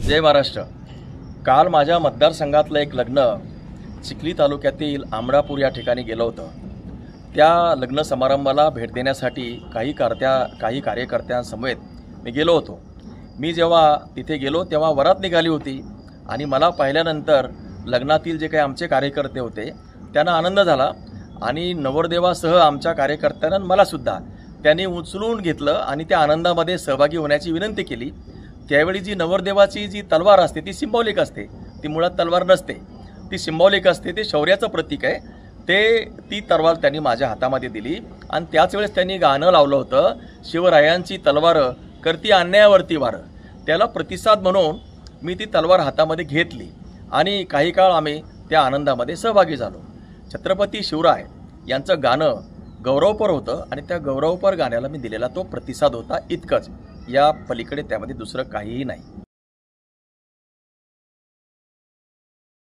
जय महाराष्ट्र। काल माझ्या मतदारसंघातलं एक लग्न चिखली तालुक्यातील आमळापूर या ठिकाणी गेलं होतं। त्या लग्न समारंभाला भेट देण्यासाठी काही कार्यकर्त्यांसमवेत मी गेलो होतो। मी जेव्हा तिथे गेलो तेव्हा वरात निघाली होती आणि मला पाहिल्यानंतर लग्नातील जे काही आमचे कार्यकर्ते होते त्यांना आनंद झाला आणि नवरदेवासह आमच्या कार्यकर्त्यांना मलासुद्धा त्यांनी उचलून घेतलं आणि त्या आनंदामध्ये सहभागी होण्याची विनंती केली। त्यावेळी जी नवरदेवाची जी तलवार असते ती सिंबॉलिक असते, ती मुळात तलवार नसते, ती सिंबॉलिक असते, ते शौर्याचं प्रतीक आहे। ती तलवार त्यांनी माझ्या हातामध्ये दिली आणि त्याच वेळेस त्यांनी गाणं लावलं होतं, शिवरायांची तलवार करती अन्यायावरती वार। त्याला प्रतिसाद म्हणून मी ती तलवार हातामध्ये घेतली आणि काही काळ आम्ही त्या आनंदामध्ये सहभागी झालो। छत्रपती शिवराय यांचं गाणं गौरवपर होतं आणि त्या गौरवपर गाण्याला मी दिलेला तो प्रतिसाद होता, इतकंच। या पलीकडे त्यामध्ये दुसरं काहीही नाही।